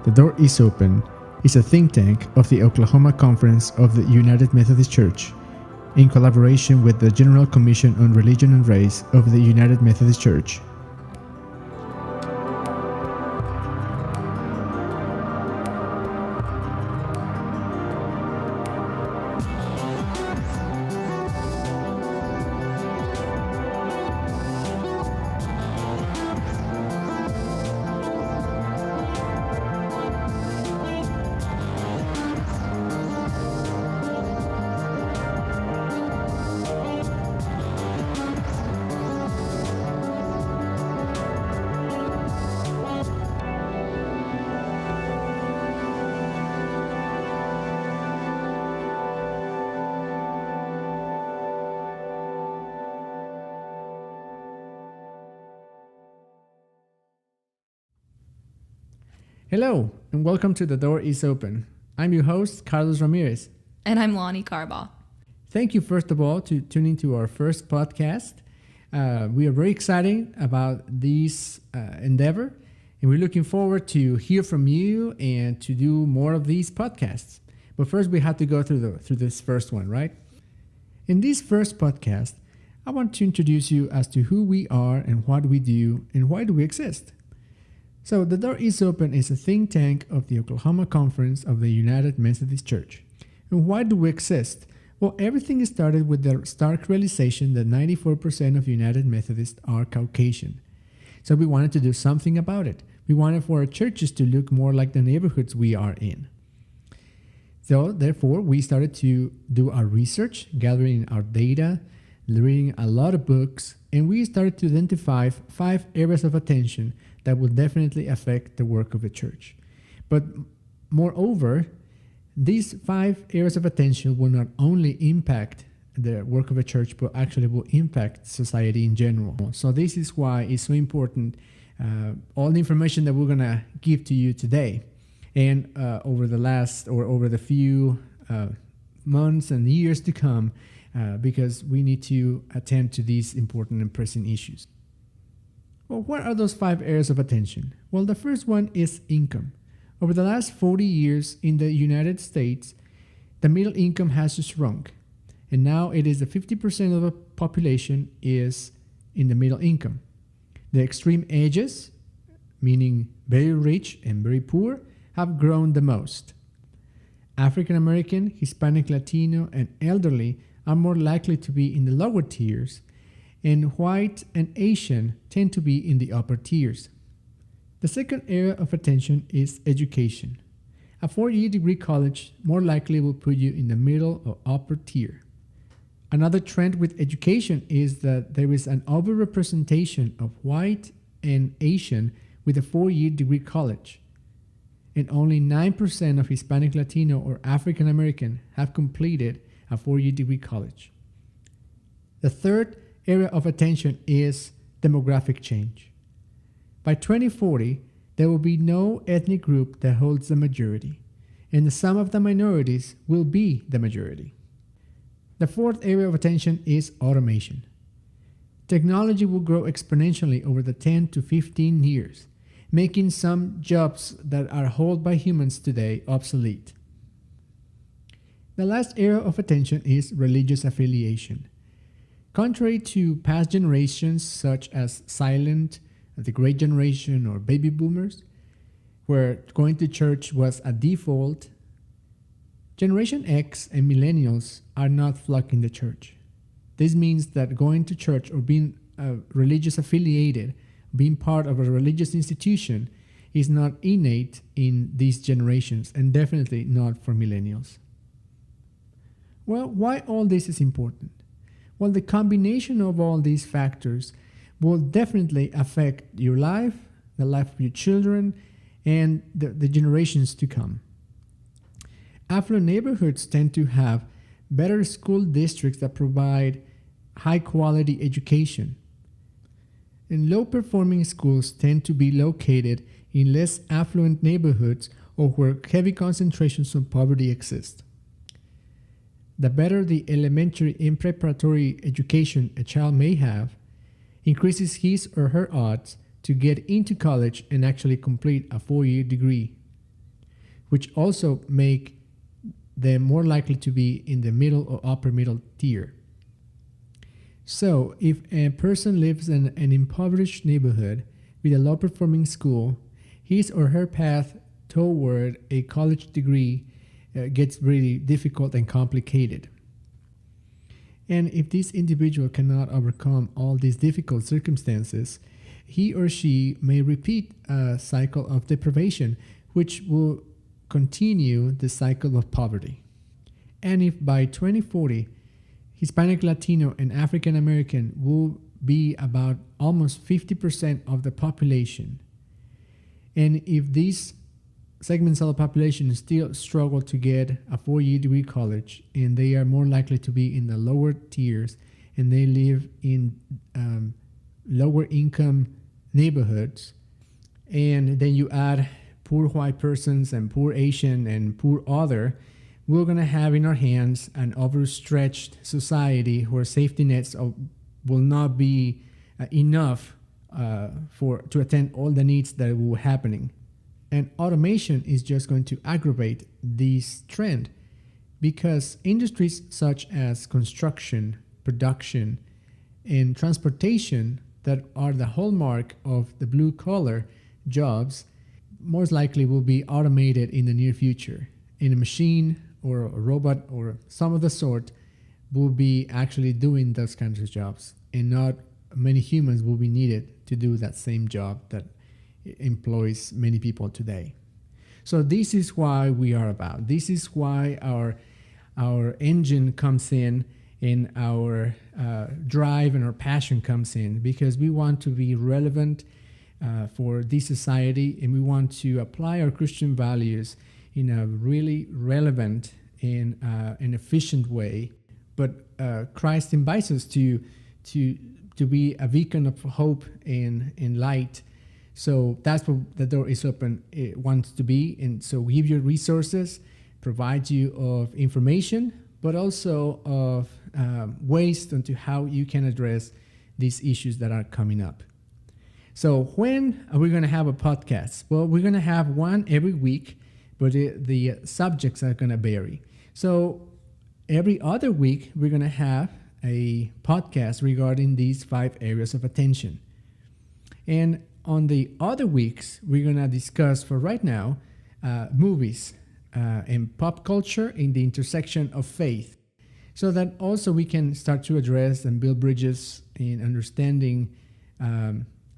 The Door is Open is a think tank of the Oklahoma Conference of the United Methodist Church, in collaboration with the General Commission on Religion and Race of the United Methodist Church. Hello, and welcome to The Door is Open. I'm your host, Carlos Ramirez. And I'm Lonnie Carbaugh. Thank you, first of all, to tuning to our first podcast. We are very excited about this endeavor, and we're looking forward to hear from you and to do more of these podcasts. But first, we have to go through this first one, right? In this first podcast, I want to introduce you as to who we are and what we do and why do we exist. So, The Door is Open is a think tank of the Oklahoma Conference of the United Methodist Church. And why do we exist? Well, everything started with the stark realization that 94% of United Methodists are Caucasian. So we wanted to do something about it. We wanted for our churches to look more like the neighborhoods we are in. So, therefore, we started to do our research, gathering our data, reading a lot of books, and we started to identify 5 areas of attention that will definitely affect the work of the church. But moreover, these 5 areas of attention will not only impact the work of a church, but actually will impact society in general. So this is why it's so important, all the information that we're gonna give to you today. And over the few months and years to come, because we need to attend to these important and pressing issues. Well, what are those 5 areas of attention? Well, the first one is income. Over the last 40 years in the United States, the middle income has shrunk, and now it is 50% of the population is in the middle income. The extreme edges, meaning very rich and very poor, have grown the most. African American, Hispanic, Latino, and elderly are more likely to be in the lower tiers, and white and Asian tend to be in the upper tiers. The second area of attention is education. A 4-year degree college more likely will put you in the middle or upper tier. Another trend with education is that there is an overrepresentation of white and Asian with a 4-year degree college, and only 9% of Hispanic, Latino, or African American have completed a 4-year degree college. The third area of attention is demographic change. By 2040, there will be no ethnic group that holds the majority, and the sum of the minorities will be the majority. The fourth area of attention is automation. Technology will grow exponentially over the 10 to 15 years, making some jobs that are held by humans today obsolete. The last area of attention is religious affiliation. Contrary to past generations such as silent, the Great Generation, or baby boomers, where going to church was a default, Generation X and millennials are not flocking to church. This means that going to church or being religious affiliated, being part of a religious institution, is not innate in these generations, and definitely not for millennials. Well, why all this is important? Well, the combination of all these factors will definitely affect your life, the life of your children, and the generations to come. Affluent neighborhoods tend to have better school districts that provide high-quality education. And low-performing schools tend to be located in less affluent neighborhoods or where heavy concentrations of poverty exist. The better the elementary and preparatory education a child may have, increases his or her odds to get into college and actually complete a 4-year degree. which also make them more likely to be in the middle or upper middle tier. So, if a person lives in an impoverished neighborhood with a low performing school, his or her path toward a college degree gets really difficult and complicated. And if this individual cannot overcome all these difficult circumstances, he or she may repeat a cycle of deprivation, which will continue the cycle of poverty. And if by 2040, Hispanic, Latino, and African American will be about almost 50% of the population, and if these segments of the population still struggle to get a 4-year degree college, and they are more likely to be in the lower tiers, and they live in lower income neighborhoods, and then you add poor white persons and poor Asian and poor other, we're going to have in our hands an overstretched society where safety nets will not be enough to attend all the needs that will happening. And automation is just going to aggravate this trend, because industries such as construction, production, and transportation that are the hallmark of the blue collar jobs most likely will be automated in the near future. And a machine or a robot or some of the sort will be actually doing those kinds of jobs, and not many humans will be needed to do that same job that employs many people today. So this is why we are about. This is why our engine comes in, and our drive and our passion comes in, because we want to be relevant for this society, and we want to apply our Christian values in a really relevant and an efficient way. But Christ invites us to be a beacon of hope and light. So that's what the Door is Open wants to be. And so we give you resources, provide you of information, but also of ways into how you can address these issues that are coming up. So when are we going to have a podcast? Well, we're going to have one every week, but the subjects are going to vary. So every other week, we're going to have a podcast regarding these 5 areas of attention. And on the other weeks, we're going to discuss, for right now, movies and pop culture in the intersection of faith, so that also we can start to address and build bridges in understanding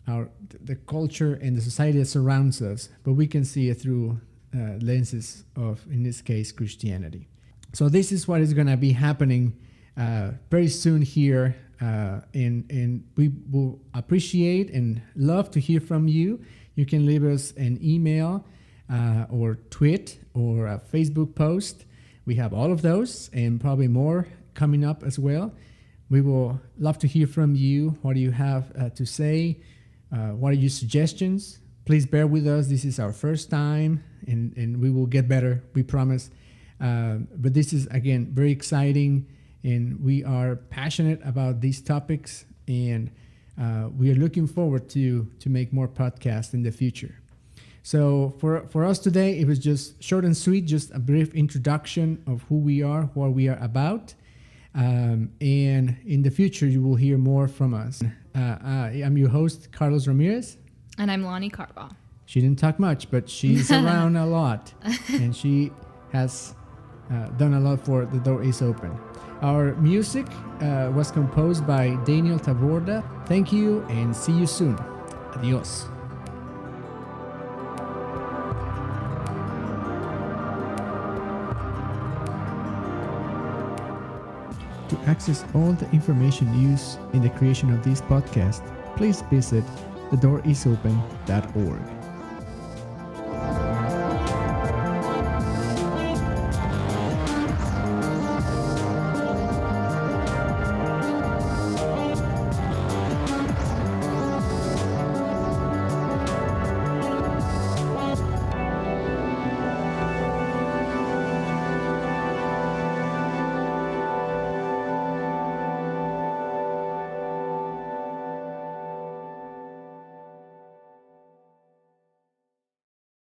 the culture and the society that surrounds us, but we can see it through lenses of, in this case, Christianity. So this is what is going to be happening very soon here, and we will appreciate and love to hear from you. You can leave us an email or tweet or a Facebook post. We have all of those and probably more coming up as well. We will love to hear from you. What do you have to say? What are your suggestions? Please bear with us. This is our first time, and we will get better, we promise. But this is, again, very exciting, and we are passionate about these topics, and we are looking forward to make more podcasts in the future. So for us today, it was just short and sweet, just a brief introduction of who we are, what we are about. And in the future, you will hear more from us. I'm your host, Carlos Ramirez. And I'm Lonnie Carval. She didn't talk much, but she's around a lot. And she has done a lot for The Door is Open. Our music was composed by Daniel Taborda. Thank you, and see you soon. Adios. To access all the information used in the creation of this podcast, please visit thedooриsopen.org.